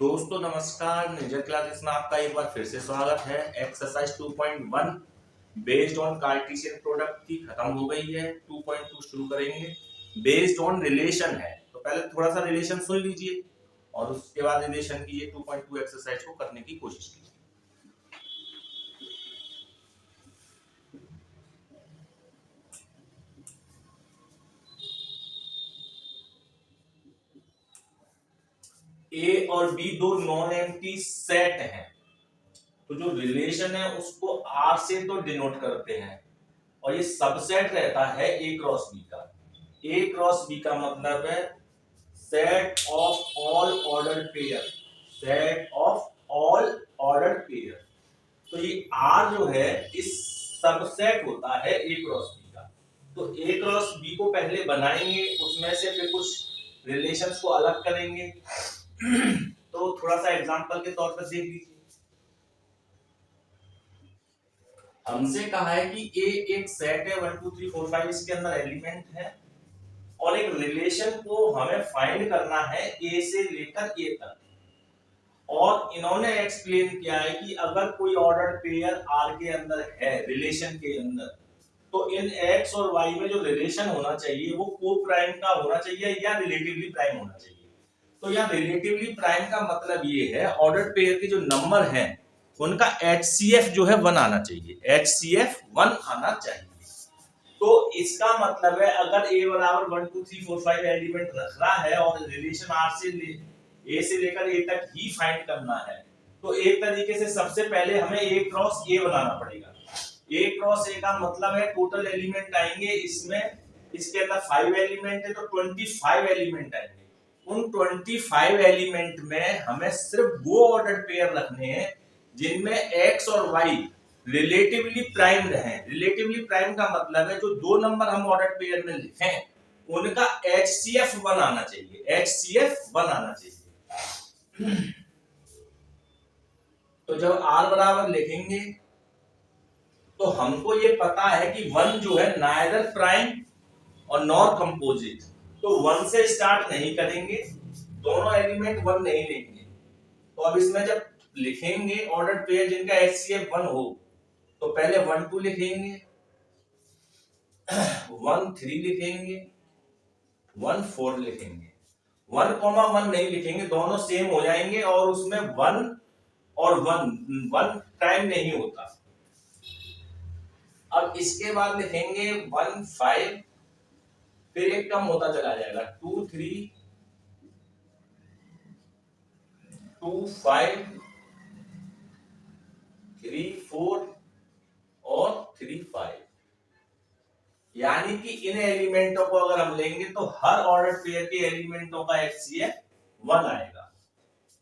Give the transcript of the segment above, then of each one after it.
दोस्तों नमस्कार। निजर क्लासेस में आपका एक बार फिर से स्वागत है। Exercise 2.1 based on Cartesian product की खत्म हो गई है। 2.2 शुरू करेंगे। बेस्ड ऑन रिलेशन है, तो पहले थोड़ा सा रिलेशन सुन लीजिए और उसके बाद रिलेशन की ये 2.2 एक्सरसाइज को करने की कोशिश कीजिए। ए और बी दो नॉन एम्प्टी सेट हैं, तो जो रिलेशन है उसको आर से तो डिनोट करते हैं और ये सबसेट रहता है ए क्रॉस बी का। ए क्रॉस बी का मतलब है set of all order pair, set of all order pair. तो ये आर जो है इस सबसेट होता है ए क्रॉस बी का। तो ए क्रॉस बी को पहले बनाएंगे, उसमें से फिर कुछ रिलेशंस को अलग करेंगे। तो थोड़ा सा एग्जांपल के तौर पर देख लीजिए। हमसे कहा है कि ए एक सेट है 1 2 3 4 5, इसके अंदर एलिमेंट है और एक रिलेशन को हमें फाइंड करना है ए से लेकर ए तक। और इन्होंने एक्सप्लेन किया है कि अगर कोई ऑर्डर पेयर आर के अंदर है, रिलेशन के अंदर, तो इन एक्स और वाई में जो रिलेशन होना चाहिए वो को प्राइम का होना चाहिए या रिलेटिवली प्राइम होना चाहिए। तो यहाँ रिलेटिवली प्राइम का मतलब ये है ऑर्डर पेयर के जो नंबर हैं उनका HCF जो है 1 आना चाहिए, HCF 1 आना चाहिए। तो इसका मतलब है अगर A बराबर 1 2 3 4 5 एलिमेंट रख रहा है और रिलेशन R से A से लेकर A तक ही फाइंड करना है, तो एक तरीके से सबसे पहले हमें A क्रॉस A बनाना पड़ेगा। A क्रॉस A का मतलब है टोटल एलिमेंट आएंगे इसमें, इसके अंदर 5 एलिमेंट है तो 25 एलिमेंट आएंगे। उन 25 एलिमेंट में हमें सिर्फ वो ऑर्डर पेयर रखने हैं जिनमें x और y रिलेटिवली प्राइम रहे। रिलेटिवली प्राइम का मतलब है जो दो नंबर हम ऑर्डर पेयर में लिखें उनका HCF 1 आना चाहिए, HCF 1 आना चाहिए। तो जब r बराबर लिखेंगे तो हमको ये पता है कि 1 जो है नाइदर प्राइम और नॉर कंपोजिट, तो 1 से स्टार्ट नहीं करेंगे, दोनों एलिमेंट 1 नहीं लेंगे। तो अब इसमें जब लिखेंगे ऑर्डर पेयर जिनका HCF 1 हो, तो पहले 1 2 लिखेंगे, 1 3 लिखेंगे, 1 4 लिखेंगे। 1, 1 नहीं लिखेंगे, दोनों सेम हो जाएंगे और उसमें 1 और 1 टाइम नहीं होता। अब इसके बाद लिखेंगे 1 5, फिर एक कम होता चला जाएगा 2 3 2 5 3 4 और 3 5। यानी कि इन एलिमेंटों को अगर हम लेंगे तो हर ऑर्डर पेयर के एलिमेंटों का HCF 1 आएगा।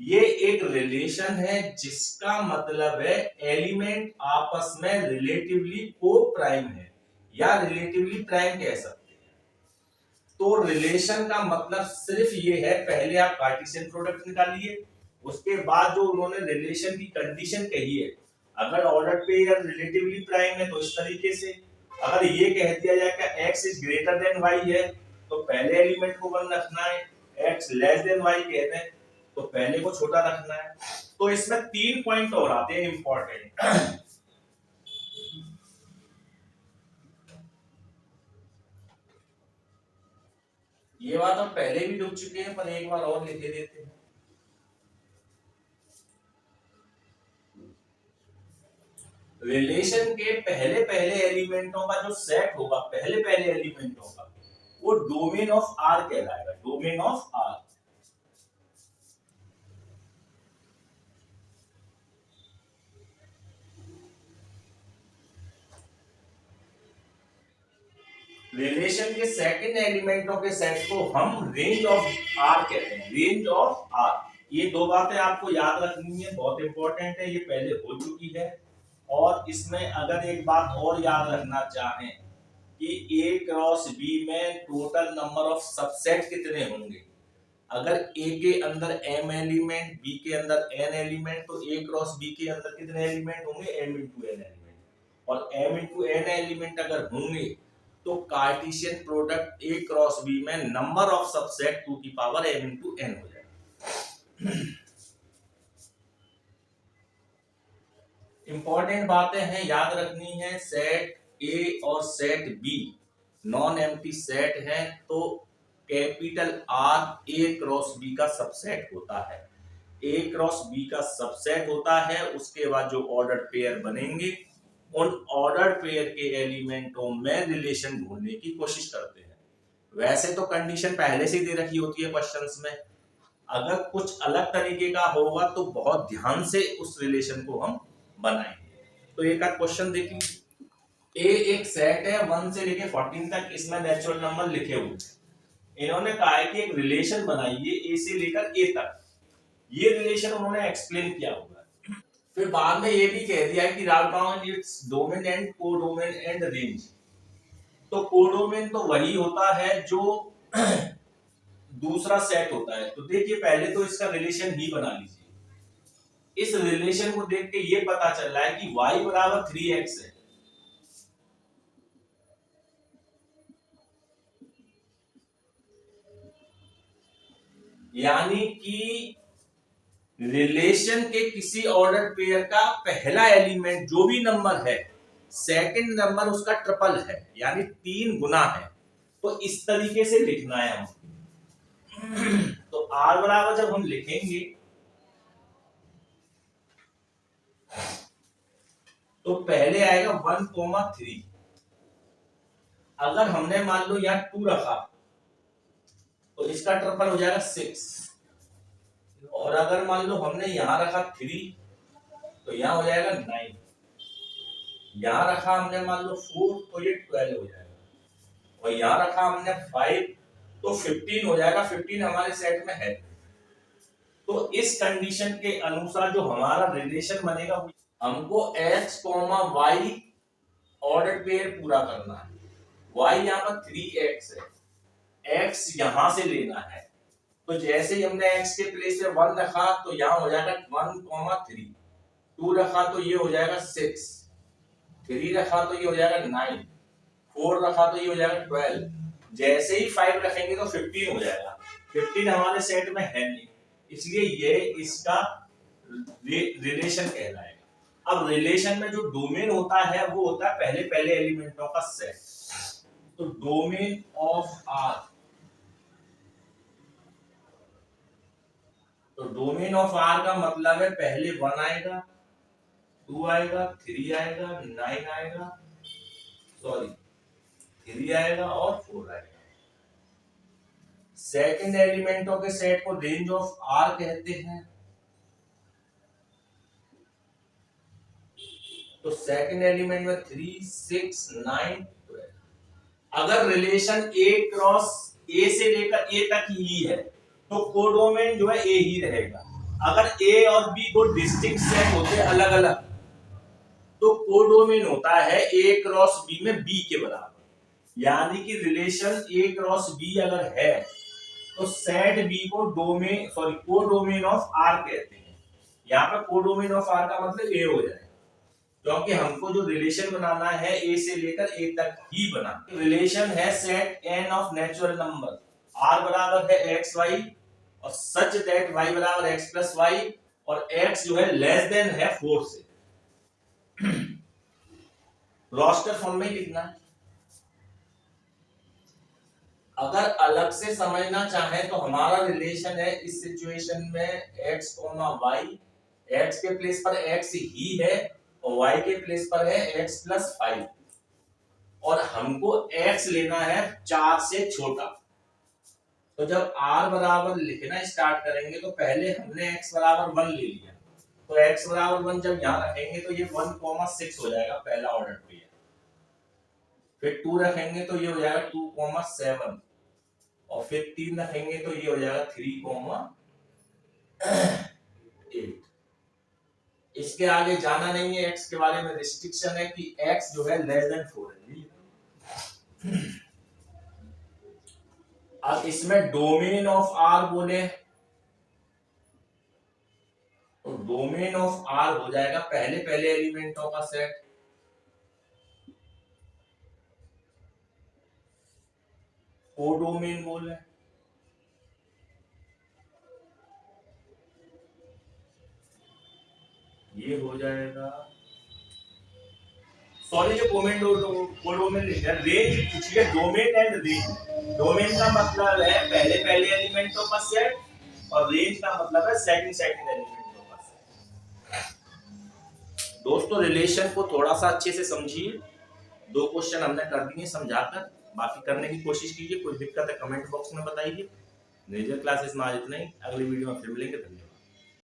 ये एक रिलेशन है जिसका मतलब है एलिमेंट आपस में रिलेटिवली को प्राइम है या रिलेटिवली प्राइम कह सकते हैं। तो रिलेशन का मतलब सिर्फ ये है, पहले आप कार्टेशियन प्रोडक्ट निकालिए, उसके बाद जो उन्होंने रिलेशन की कंडीशन कही है, अगर ऑर्डर पेयर रिलेटिवली प्राइम है तो इस तरीके से, अगर ये कह दिया जाए कि x is greater than y है तो पहले एलिमेंट को 1 रखना है, x लेस देन y कहते हैं तो पहले को छोटा रखना है। तो इसमें 3 पॉइंट और आते हैं इंपॉर्टेंट। ये बात हम पहले भी लिख चुके हैं पर एक बार और लिख देते हैं। रिलेशन के पहले पहले एलिमेंटों का जो सेट होगा, पहले पहले एलिमेंटों का, वो डोमेन ऑफ R कहलाएगा, डोमेन ऑफ R। रिलेशन के सेकंड एलिमेंटों के सेट को हम रेंज ऑफ R कहते हैं, रेंज ऑफ R। ये दो बातें आपको याद रखनी है, बहुत इंपॉर्टेंट है, ये पहले हो चुकी है। और इसमें अगर एक बात और याद रखना चाहें कि A क्रॉस B में टोटल नंबर ऑफ सबसेट कितने होंगे, अगर A के अंदर m एलिमेंट, B के अंदर n एलिमेंट, तो A क्रॉस B के अंदर कितने एलिमेंट होंगे, m इंटू n एलिमेंट। और m इंटू n एलिमेंट अगर होंगे तो Cartesian product A cross B में नंबर ऑफ सबसेट 2 की पावर m इंटू n हो जाएगा। इंपॉर्टेंट बातें हैं याद रखनी है, सेट ए और set B non empty set है, तो capital R A cross B का सबसेट होता है। ए क्रॉस बी का सबसेट होता है, उसके बाद जो ऑर्डर पेयर बनेंगे उन ऑर्डर पेयर के एलिमेंटों में रिलेशन ढूंढने की कोशिश करते हैं। वैसे तो कंडीशन पहले से ही दे रखी होती है क्वेश्चंस में, अगर कुछ अलग तरीके का होगा तो बहुत ध्यान से उस रिलेशन को हम बनाएंगे। तो एक आध क्वेश्चन देख लीजिए। ए एक सेट है 1 से लेके 14 तक, इसमें नेचुरल नंबर लिखे हुए हैं। इन्होंने कहा है कि एक रिलेशन बनाइए ए से लेकर ए तक, ये रिलेशन उन्होंने एक्सप्लेन किया होगा। फिर बाद में ये भी कह दिया है कि write down its domain and codomain and range. तो कोडोमेन तो वही होता है जो दूसरा सेट होता है। तो देखिए पहले तो इसका रिलेशन ही बना लीजिए। इस रिलेशन को देख के ये पता चल रहा है कि y बराबर 3x है, यानी कि रिलेशन के किसी ऑर्डर पेयर का पहला एलिमेंट जो भी नंबर है, सेकंड नंबर उसका ट्रिपल है, यानी 3 गुना है। तो इस तरीके से लिखना है हम। तो r बराबर जब हम लिखेंगे तो पहले आएगा 1,3। अगर हमने मान लो यहाँ 2 रखा तो इसका ट्रिपल हो जाएगा 6, और अगर मान लो हमने यहाँ रखा 3 तो यहाँ हो जाएगा 9, यहाँ रखा हमने मान लो 4 तो ये 12 हो जाएगा, और यहाँ रखा हमने 5 तो 15 हो जाएगा। 15 हमारे सेट में है। तो इस कंडीशन के अनुसार जो हमारा रिलेशन बनेगा, हमको x, y ऑर्डर पेयर पूरा करना है। y यहाँ पर 3x है, x यहां से लेना है। तो जैसे ही हमने x के प्लेस पे 1 रखा तो यहाँ हो जाएगा 1,3, 2 रखा तो ये हो जाएगा 6, 3 रखा तो ये हो जाएगा 9, 4 रखा तो ये हो जाएगा 12। जैसे ही 5 रखेंगे तो 15 हो जाएगा। 15 हमारे सेट में है नहीं, इसलिए ये इसका रिलेशन कहलाएगा। अब रिलेशन में जो डोमेन होता है वो होता है पहले पहले एलिमेंटों का सेट। तो डोमेन ऑफ आर, तो डोमेन ऑफ आर का मतलब है पहले 1 आएगा, 2 आएगा, 3 आएगा, 9 आएगा, सॉरी 3 आएगा और 4 आएगा। सेकंड एलिमेंटों के सेट को रेंज ऑफ आर कहते हैं। तो सेकंड एलिमेंट में 3, 6, 9, 12। अगर रिलेशन ए क्रॉस ए से लेकर ए तक ही है तो कोडोमेन जो है ए ही रहेगा। अगर ए और बी दो डिस्टिंक्ट सेट होते हैं अलग अलग तो कोडोमेन होता है ए क्रॉस बी में बी के बराबर। यानी कि रिलेशन ए क्रॉस बी अगर है तो सेट बी को domain sorry codomain of R कहते हैं। यहाँ पर कोडोमेन ऑफ आर का मतलब ए हो जाए, क्योंकि हमको जो रिलेशन बनाना है ए से लेकर ए तक ही बना। रिलेशन है set N of natural number, R बराबर है एक्स वाई और सच दैट वाई बराबर एक्स प्लस वाई, और एक्स जो है लेस देन है 4 से। रोस्टर फॉर्म में लिखना है। अगर अलग से समझना चाहे तो हमारा रिलेशन है इस सिचुएशन में x, y, x के प्लेस पर x ही है और y के प्लेस पर है x प्लस 5, और हमको x लेना है 4 से छोटा। तो जब r बराबर लिखना स्टार्ट करेंगे तो पहले हमने x बराबर 1 ले लिया, तो x बराबर 1 जब यहाँ रखेंगे तो ये 1,6 हो जाएगा पहला ऑर्डर पे। फिर 2 रखेंगे तो ये हो जाएगा 2,7, और फिर 3 रखेंगे तो ये हो जाएगा 3,8। इसके आगे जाना नहीं है, x के बारे में रिस्ट्रिक्शन है कि x जो है लेस देन 4 है। अब इसमें डोमेन ऑफ r बोले तो डोमेन ऑफ r हो जाएगा पहले पहले एलिमेंटों का सेट। कोडोमेन बोले ये हो जाएगा सॉरी जो कोडोमेन लिख है, रेंज पूछिए, डोमेन एंड रेंज। डोमेन का मतलब है पहले एलिमेंटों का सेट और रेंज का मतलब है सेकंड एलिमेंटों का सेट। दोस्तों रिलेशन को थोड़ा सा अच्छे से समझिए, 2 क्वेश्चन हमने कर दिए समझाकर, बाकी करने की कोशिश कीजिए। कोई दिक्कत है कमेंट बॉक्स में बताइए। मेजर क्लासेस में आज इतना ही, अगली वीडियो में फिर मिलेंगे। धन्यवाद।